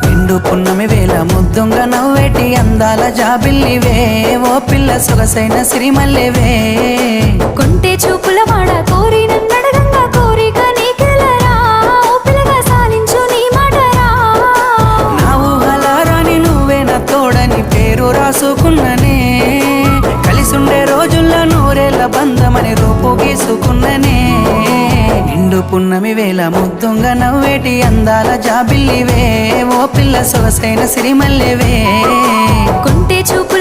నిండు పున్నమి వేళ ముద్దుంగ నవ్వేటి అందాల జాబిల్లివే ఓ పిల్ల సొగసైన సిరిమల్లెవే కొంటే చూపుల వాడ కోరి నన్నడగంగా కోరిక నీకెలరా ఓ పిల్లగా సాలించు నీ మాటరా నా ఊహలారాని నువ్వే నా తోడని పేరు రాసుకున్ననే కలిసుండే రోజుల్లో నూరేళ్ల బంధమని రూపు గీసుకున్ననే నిండు పున్నమి వేళ ముద్దుంగ నవ్వేటి అందాల జాబిల్లివే ఓ పిల్ల సొగసైన సిరిమల్లెవే కొంటే చూపు